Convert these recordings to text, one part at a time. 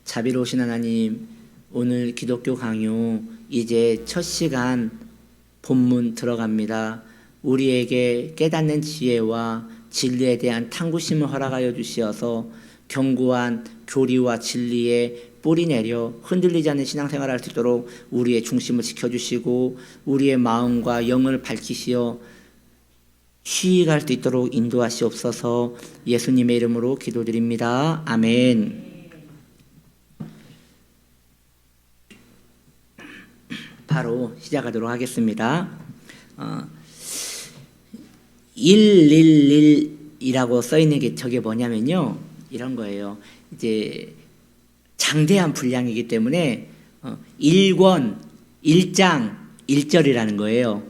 자비로우신 하나님, 오늘 기독교 강요 이제 첫 시간 본문 들어갑니다. 우리에게 깨닫는 지혜와 진리에 대한 탐구심을 허락하여 주시어서 견고한 교리와 진리에 뿌리 내려 흔들리지 않는 신앙생활을 할 수 있도록 우리의 중심을 지켜주시고 우리의 마음과 영을 밝히시어 쉬어갈 수 있도록 인도하시옵소서. 예수님의 이름으로 기도드립니다. 아멘. 바로 시작하도록 하겠습니다. 111이라고 써있는 게 저게 뭐냐면요, 이런 거예요. 이제 장대한 분량이기 때문에 1권 1장 1절이라는 거예요.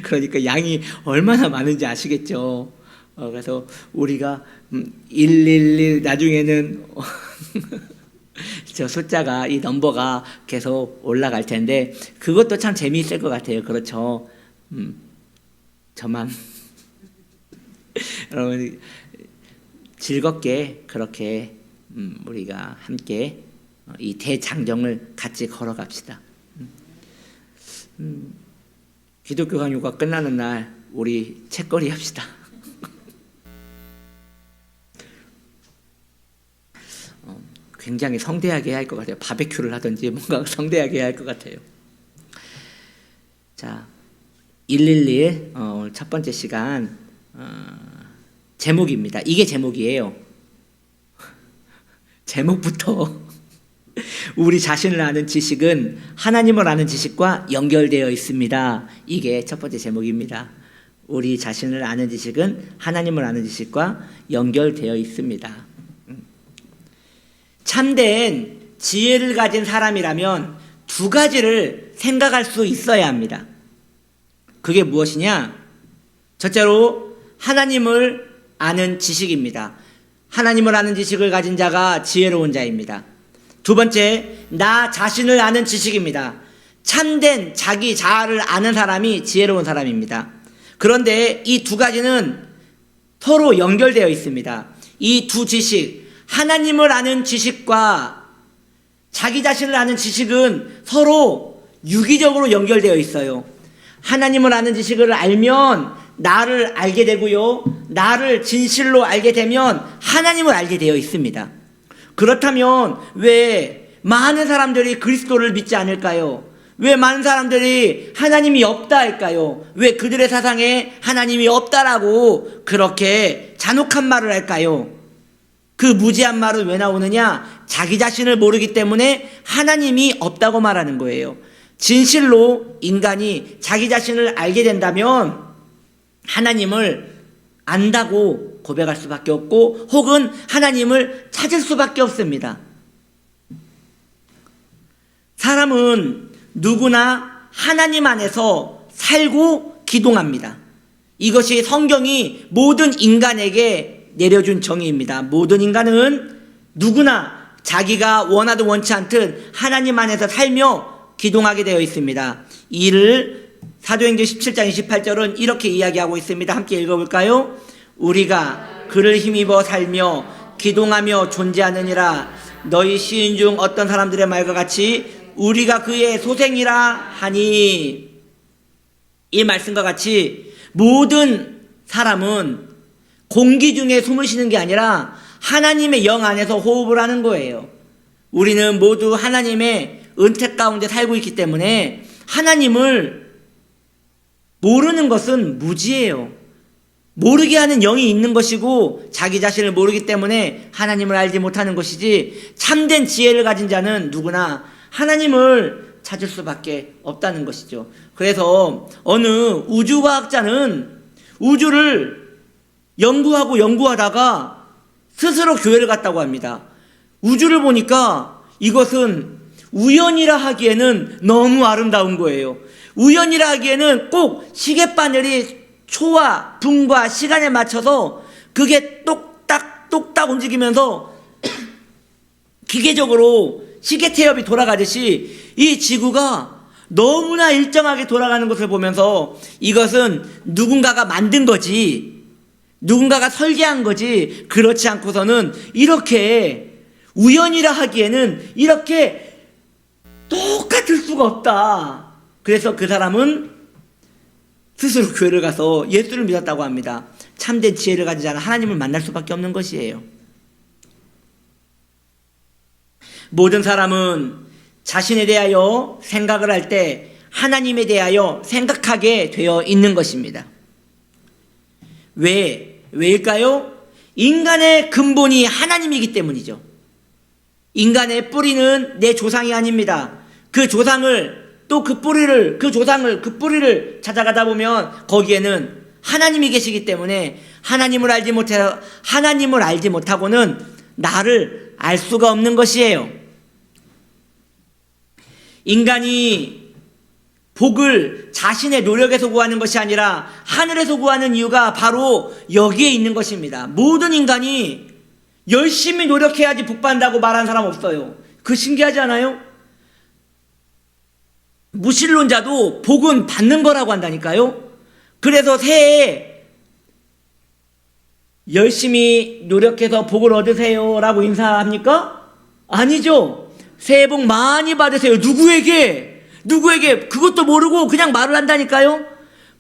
그러니까 양이 얼마나 많은지 아시겠죠. 그래서 우리가 111 나중에는 저 숫자가, 이 넘버가 계속 올라갈 텐데 그것도 참 재미있을 것 같아요. 그렇죠. 저만 여러분 즐겁게 그렇게 우리가 함께 이 대장정을 같이 걸어갑시다. 기독교 강요가 끝나는 날 우리 책거리 합시다. 굉장히 성대하게 해야 할 것 같아요. 바베큐를 하든지 뭔가 성대하게 해야 할 것 같아요. 자, 111 오늘 첫 번째 시간 제목입니다. 이게 제목이에요. 제목부터 우리 자신을 아는 지식은 하나님을 아는 지식과 연결되어 있습니다. 이게 첫 번째 제목입니다. 우리 자신을 아는 지식은 하나님을 아는 지식과 연결되어 있습니다. 참된 지혜를 가진 사람이라면 두 가지를 생각할 수 있어야 합니다. 그게 무엇이냐? 첫째로 하나님을 아는 지식입니다. 하나님을 아는 지식을 가진 자가 지혜로운 자입니다. 두 번째, 나 자신을 아는 지식입니다. 참된 자기 자아를 아는 사람이 지혜로운 사람입니다. 그런데 이 두 가지는 서로 연결되어 있습니다. 이 두 지식, 하나님을 아는 지식과 자기 자신을 아는 지식은 서로 유기적으로 연결되어 있어요. 하나님을 아는 지식을 알면 나를 알게 되고요, 나를 진실로 알게 되면 하나님을 알게 되어 있습니다. 그렇다면 왜 많은 사람들이 그리스도를 믿지 않을까요? 왜 많은 사람들이 하나님이 없다 할까요? 왜 그들의 사상에 하나님이 없다라고 그렇게 잔혹한 말을 할까요? 그 무지한 말은 왜 나오느냐? 자기 자신을 모르기 때문에 하나님이 없다고 말하는 거예요. 진실로 인간이 자기 자신을 알게 된다면 하나님을 안다고 고백할 수밖에 없고 혹은 하나님을 찾을 수밖에 없습니다. 사람은 누구나 하나님 안에서 살고 기동합니다. 이것이 성경이 모든 인간에게 내려준 정의입니다. 모든 인간은 누구나 자기가 원하든 원치 않든 하나님 안에서 살며 기동하게 되어 있습니다. 이를 사도행전 17장 28절은 이렇게 이야기하고 있습니다. 함께 읽어볼까요? 우리가 그를 힘입어 살며 기동하며 존재하느니라. 너희 시인 중 어떤 사람들의 말과 같이 우리가 그의 소생이라 하니. 이 말씀과 같이 모든 사람은 공기 중에 숨을 쉬는 게 아니라 하나님의 영 안에서 호흡을 하는 거예요. 우리는 모두 하나님의 은택 가운데 살고 있기 때문에 하나님을 모르는 것은 무지예요. 모르게 하는 영이 있는 것이고 자기 자신을 모르기 때문에 하나님을 알지 못하는 것이지, 참된 지혜를 가진 자는 누구나 하나님을 찾을 수밖에 없다는 것이죠. 그래서 어느 우주과학자는 우주를 연구하다가 스스로 교회를 갔다고 합니다. 우주를 보니까 이것은 우연이라 하기에는 너무 아름다운 거예요. 우연이라 하기에는 꼭 시계바늘이 초와 분과 시간에 맞춰서 그게 똑딱 움직이면서 기계적으로 시계 태엽이 돌아가듯이 이 지구가 너무나 일정하게 돌아가는 것을 보면서 이것은 누군가가 만든 거지 누군가가 설계한 거지, 그렇지 않고서는 이렇게 우연이라 하기에는 이렇게 똑같을 수가 없다. 그래서 그 사람은 스스로 교회를 가서 예수를 믿었다고 합니다. 참된 지혜를 가지지 않아 하나님을 만날 수밖에 없는 것이에요. 모든 사람은 자신에 대하여 생각을 할 때 하나님에 대하여 생각하게 되어 있는 것입니다. 왜일까요? 인간의 근본이 하나님이기 때문이죠. 인간의 뿌리는 내 조상이 아닙니다. 그 조상을 또 그 뿌리를 찾아가다 보면 거기에는 하나님이 계시기 때문에 하나님을 알지 못하고는 나를 알 수가 없는 것이에요. 인간이 복을 자신의 노력에서 구하는 것이 아니라 하늘에서 구하는 이유가 바로 여기에 있는 것입니다. 모든 인간이 열심히 노력해야지 복 받는다고 말하는 사람 없어요. 그 신기하지 않아요? 무신론자도 복은 받는 거라고 한다니까요. 그래서 새해에 열심히 노력해서 복을 얻으세요 라고 인사합니까? 아니죠. 새해 복 많이 받으세요. 누구에게 그것도 모르고 그냥 말을 한다니까요.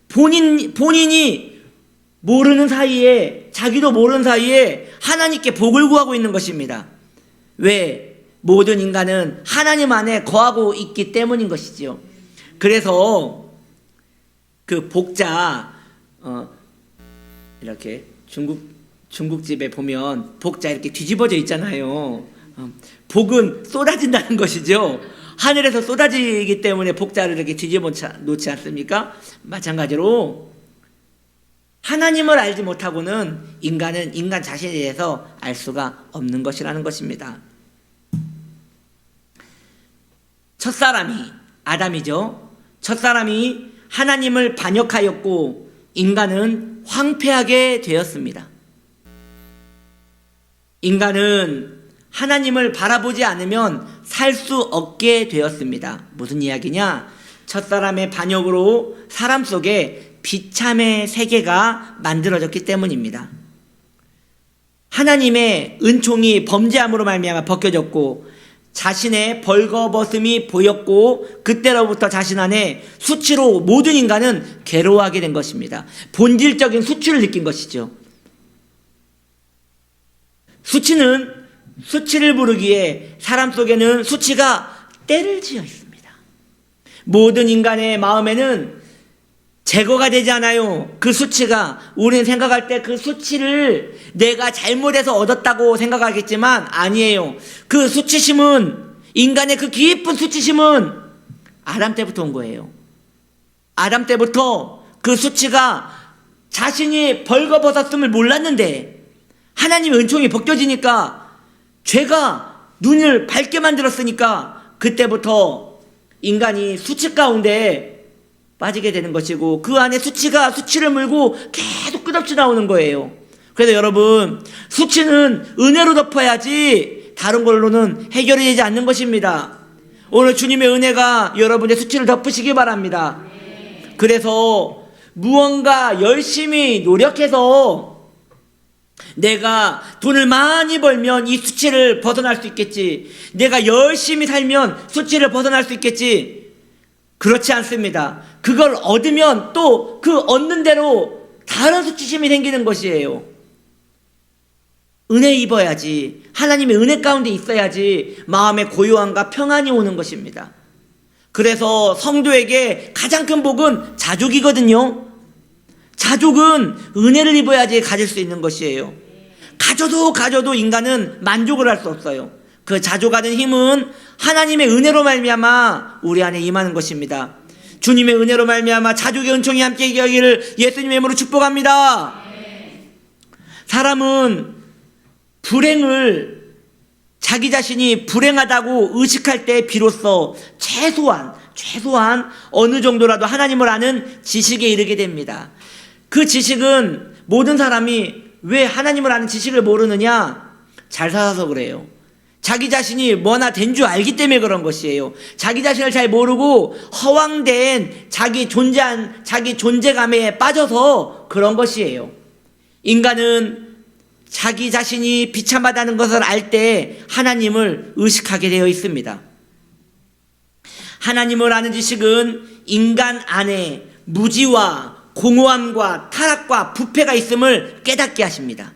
본인이 모르는 사이에, 자기도 모르는 사이에 하나님께 복을 구하고 있는 것입니다. 왜? 모든 인간은 하나님 안에 거하고 있기 때문인 것이지요. 그래서 그 복자, 이렇게 중국집에 보면 복자 이렇게 뒤집어져 있잖아요. 복은 쏟아진다는 것이죠. 하늘에서 쏟아지기 때문에 복자를 이렇게 뒤집어 놓지 않습니까? 마찬가지로 하나님을 알지 못하고는 인간은 인간 자신에 대해서 알 수가 없는 것이라는 것입니다. 첫사람이 아담이죠. 첫사람이 하나님을 반역하였고 인간은 황폐하게 되었습니다. 인간은 하나님을 바라보지 않으면 살 수 없게 되었습니다. 무슨 이야기냐? 첫사람의 반역으로 사람 속에 비참의 세계가 만들어졌기 때문입니다. 하나님의 은총이 범죄함으로 말미암아 벗겨졌고 자신의 벌거벗음이 보였고 그때로부터 자신 안에 수치로 모든 인간은 괴로워하게 된 것입니다. 본질적인 수치를 느낀 것이죠. 수치를 부르기에 사람 속에는 수치가 때를 지어 있습니다. 모든 인간의 마음에는 제거가 되지 않아요. 그 수치가. 우리는 생각할 때 그 수치를 내가 잘못해서 얻었다고 생각하겠지만 아니에요. 그 수치심은, 인간의 그 깊은 수치심은 아담 때부터 온 거예요. 아담 때부터 그 수치가 자신이 벌거벗었음을 몰랐는데 하나님의 은총이 벗겨지니까, 죄가 눈을 밝게 만들었으니까 그때부터 인간이 수치 가운데 빠지게 되는 것이고, 그 안에 수치가 수치를 물고 계속 끝없이 나오는 거예요. 그래서 여러분, 수치는 은혜로 덮어야지 다른 걸로는 해결이 되지 않는 것입니다. 오늘 주님의 은혜가 여러분의 수치를 덮으시기 바랍니다. 그래서 무언가 열심히 노력해서 내가 돈을 많이 벌면 이 수치를 벗어날 수 있겠지, 내가 열심히 살면 수치를 벗어날 수 있겠지, 그렇지 않습니다. 그걸 얻으면 또 그 얻는 대로 다른 수치심이 생기는 것이에요. 은혜 입어야지, 하나님의 은혜 가운데 있어야지 마음의 고요함과 평안이 오는 것입니다. 그래서 성도에게 가장 큰 복은 자족이거든요. 자족은 은혜를 입어야지 가질 수 있는 것이에요. 가져도 인간은 만족을 할 수 없어요. 그 자족하는 힘은 하나님의 은혜로 말미암아 우리 안에 임하는 것입니다. 주님의 은혜로 말미암아 자족의 은총이 함께 있기를 예수님의 이름으로 축복합니다. 사람은 불행을, 자기 자신이 불행하다고 의식할 때 비로소 최소한 어느 정도라도 하나님을 아는 지식에 이르게 됩니다. 그 지식은, 모든 사람이 왜 하나님을 아는 지식을 모르느냐? 잘 살아서 그래요. 자기 자신이 뭐나 된 줄 알기 때문에 그런 것이에요. 자기 자신을 잘 모르고 허황된 자기 존재감에 빠져서 그런 것이에요. 인간은 자기 자신이 비참하다는 것을 알 때 하나님을 의식하게 되어 있습니다. 하나님을 아는 지식은 인간 안에 무지와 공허함과 타락과 부패가 있음을 깨닫게 하십니다.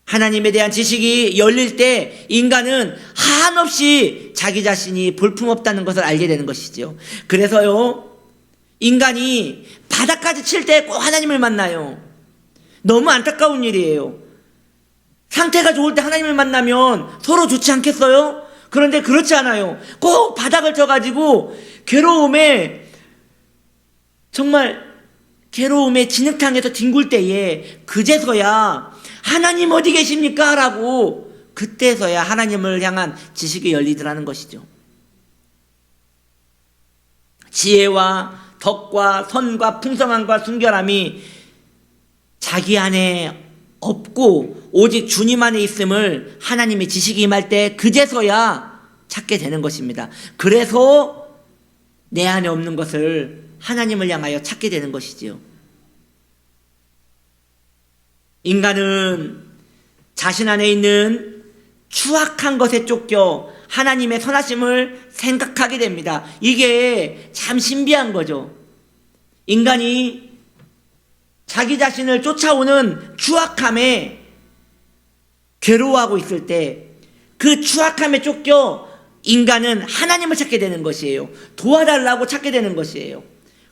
하나님에 대한 지식이 열릴 때 인간은 한없이 자기 자신이 볼품없다는 것을 알게 되는 것이죠. 그래서요, 인간이 바닥까지 칠 때 꼭 하나님을 만나요. 너무 안타까운 일이에요. 상태가 좋을 때 하나님을 만나면 서로 좋지 않겠어요? 그런데 그렇지 않아요. 꼭 바닥을 쳐가지고 정말 괴로움의 진흙탕에서 뒹굴 때에 그제서야 하나님 어디 계십니까? 라고 그때서야 하나님을 향한 지식이 열리더라는 것이죠. 지혜와 덕과 선과 풍성함과 순결함이 자기 안에 없고 오직 주님 안에 있음을 하나님의 지식이 임할 때 그제서야 찾게 되는 것입니다. 그래서 내 안에 없는 것을 하나님을 향하여 찾게 되는 것이지요. 인간은 자신 안에 있는 추악한 것에 쫓겨 하나님의 선하심을 생각하게 됩니다. 이게 참 신비한 거죠. 인간이 자기 자신을 쫓아오는 추악함에 괴로워하고 있을 때 그 추악함에 쫓겨 인간은 하나님을 찾게 되는 것이에요. 도와달라고 찾게 되는 것이에요.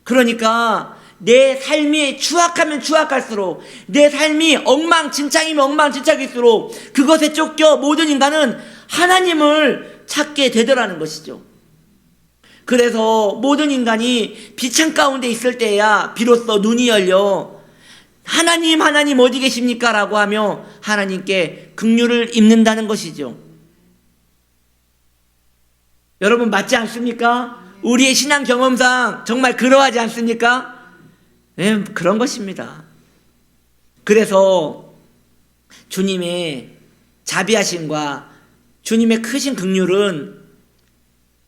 그러니까 내 삶이 추악하면 추악할수록, 내 삶이 엉망진창이면 엉망진창일수록 그것에 쫓겨 모든 인간은 하나님을 찾게 되더라는 것이죠. 그래서 모든 인간이 비참 가운데 있을 때야 비로소 눈이 열려 하나님 어디 계십니까? 라고 하며 하나님께 긍휼을 입는다는 것이죠. 여러분, 맞지 않습니까? 우리의 신앙 경험상 정말 그러하지 않습니까? 네, 그런 것입니다. 그래서 주님의 자비하심과 주님의 크신 긍휼은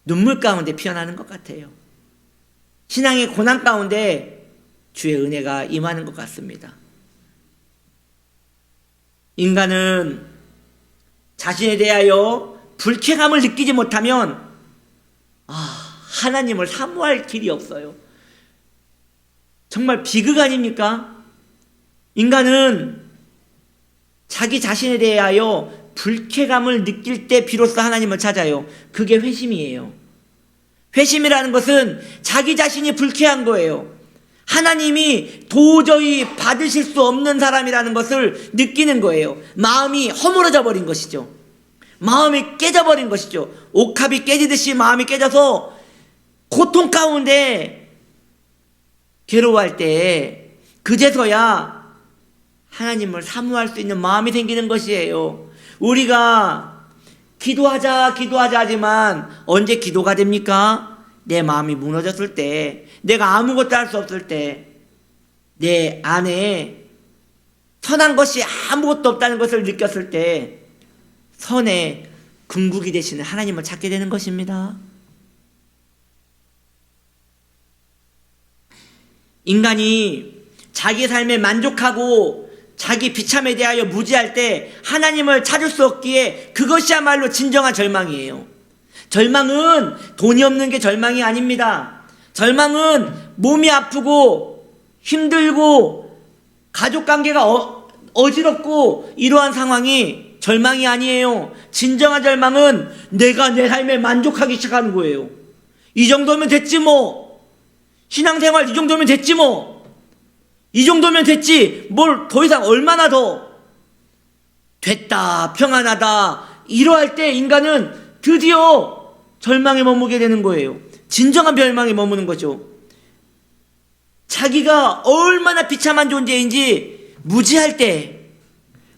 눈물 가운데 피어나는 것 같아요. 신앙의 고난 가운데 주의 은혜가 임하는 것 같습니다. 인간은 자신에 대하여 불쾌감을 느끼지 못하면 하나님을 사모할 길이 없어요. 정말 비극 아닙니까? 인간은 자기 자신에 대하여 불쾌감을 느낄 때 비로소 하나님을 찾아요. 그게 회심이에요. 회심이라는 것은 자기 자신이 불쾌한 거예요. 하나님이 도저히 받으실 수 없는 사람이라는 것을 느끼는 거예요. 마음이 허물어져 버린 것이죠. 마음이 깨져버린 것이죠. 옥합이 깨지듯이 마음이 깨져서 고통 가운데 괴로워할 때 그제서야 하나님을 사모할 수 있는 마음이 생기는 것이에요. 우리가 기도하자 하지만 언제 기도가 됩니까? 내 마음이 무너졌을 때, 내가 아무것도 할 수 없을 때, 내 안에 선한 것이 아무것도 없다는 것을 느꼈을 때 선의 궁극이 되시는 하나님을 찾게 되는 것입니다. 인간이 자기 삶에 만족하고 자기 비참에 대하여 무지할 때 하나님을 찾을 수 없기에 그것이야말로 진정한 절망이에요. 절망은 돈이 없는 게 절망이 아닙니다. 절망은 몸이 아프고 힘들고 가족관계가 어지럽고 이러한 상황이 절망이 아니에요. 진정한 절망은 내가 내 삶에 만족하기 시작하는 거예요. 이 정도면 됐지 뭐. 신앙생활 이 정도면 됐지 뭐. 이 정도면 됐지 뭘 더 이상 얼마나 더 됐다 평안하다 이러할 때 인간은 드디어 절망에 머무게 되는 거예요. 진정한 멸망에 머무는 거죠. 자기가 얼마나 비참한 존재인지 무지할 때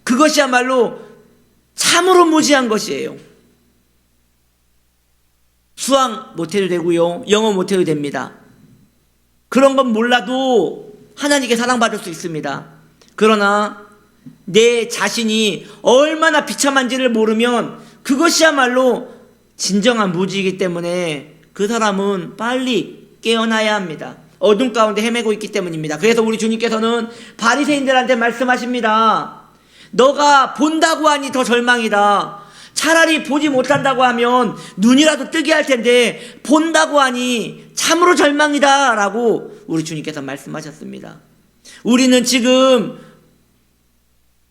그것이야말로 참으로 무지한 것이에요. 수학 못해도 되고요, 영어 못해도 됩니다. 그런 건 몰라도 하나님께 사랑받을 수 있습니다. 그러나 내 자신이 얼마나 비참한지를 모르면 그것이야말로 진정한 무지이기 때문에 그 사람은 빨리 깨어나야 합니다. 어둠 가운데 헤매고 있기 때문입니다. 그래서 우리 주님께서는 바리새인들한테 말씀하십니다. 너가 본다고 하니 더 절망이다. 차라리 보지 못한다고 하면 눈이라도 뜨게 할 텐데 본다고 하니 참으로 절망이다 라고 우리 주님께서 말씀하셨습니다. 우리는 지금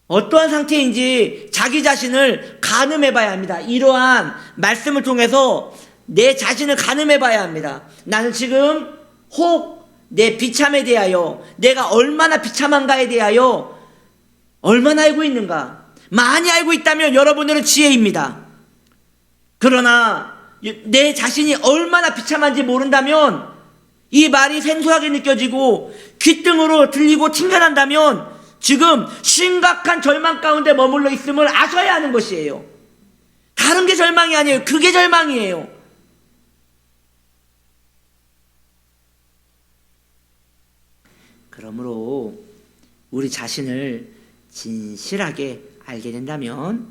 어떠한 상태인지 자기 자신을 가늠해 봐야 합니다. 이러한 말씀을 통해서 내 자신을 가늠해 봐야 합니다. 나는 지금 혹 내 비참에 대하여, 내가 얼마나 비참한가에 대하여 얼마나 알고 있는가? 많이 알고 있다면 여러분들은 지혜입니다. 그러나 내 자신이 얼마나 비참한지 모른다면, 이 말이 생소하게 느껴지고 귓등으로 들리고 튕겨난다면 지금 심각한 절망 가운데 머물러 있음을 아셔야 하는 것이에요. 다른 게 절망이 아니에요. 그게 절망이에요. 그러므로 우리 자신을 진실하게 알게 된다면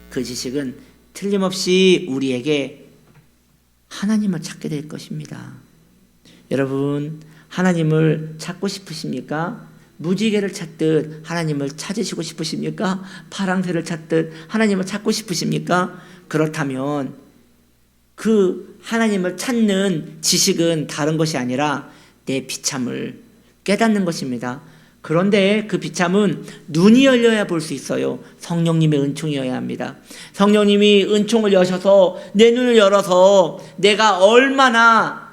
그 지식은 틀림없이 우리에게 하나님을 찾게 될 것입니다. 여러분, 하나님을 찾고 싶으십니까? 무지개를 찾듯 하나님을 찾으시고 싶으십니까? 파랑새를 찾듯 하나님을 찾고 싶으십니까? 그렇다면 그 하나님을 찾는 지식은 다른 것이 아니라 내 비참을 깨닫는 것입니다. 그런데 그 비참은 눈이 열려야 볼 수 있어요. 성령님의 은총이어야 합니다. 성령님이 은총을 여셔서 내 눈을 열어서 내가 얼마나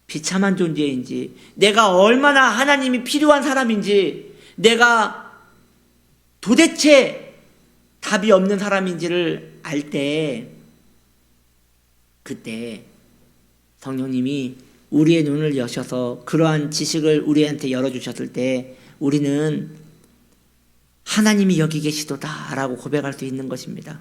비참한 존재인지, 내가 얼마나 하나님이 필요한 사람인지, 내가 도대체 답이 없는 사람인지를 알 때, 그때 성령님이 우리의 눈을 여셔서 그러한 지식을 우리한테 열어주셨을 때 우리는 하나님이 여기 계시도다 라고 고백할 수 있는 것입니다.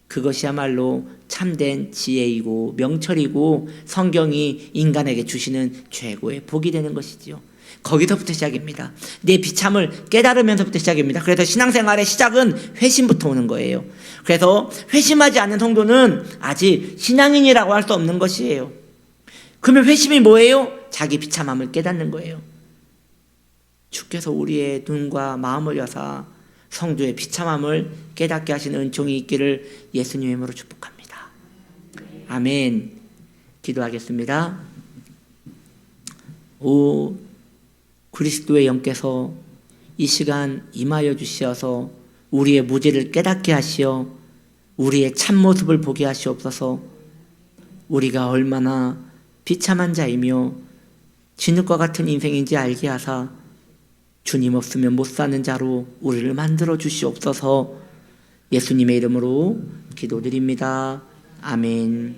그것이야말로 참된 지혜이고 명철이고 성경이 인간에게 주시는 최고의 복이 되는 것이지요. 거기서부터 시작입니다. 내 비참을 깨달으면서부터 시작입니다. 그래서 신앙생활의 시작은 회심부터 오는 거예요. 그래서 회심하지 않는 성도는 아직 신앙인이라고 할 수 없는 것이에요. 그러면 회심이 뭐예요? 자기 비참함을 깨닫는 거예요. 주께서 우리의 눈과 마음을 여사 성도의 비참함을 깨닫게 하시는 은총이 있기를 예수님 이름으로 축복합니다. 아멘. 기도하겠습니다. 오 그리스도의 영께서 이 시간 임하여 주시어서 우리의 무지를 깨닫게 하시어 우리의 참모습을 보게 하시옵소서. 우리가 얼마나 비참한 자이며 진흙과 같은 인생인지 알게 하사 주님 없으면 못 사는 자로 우리를 만들어 주시옵소서. 예수님의 이름으로 기도드립니다. 아멘.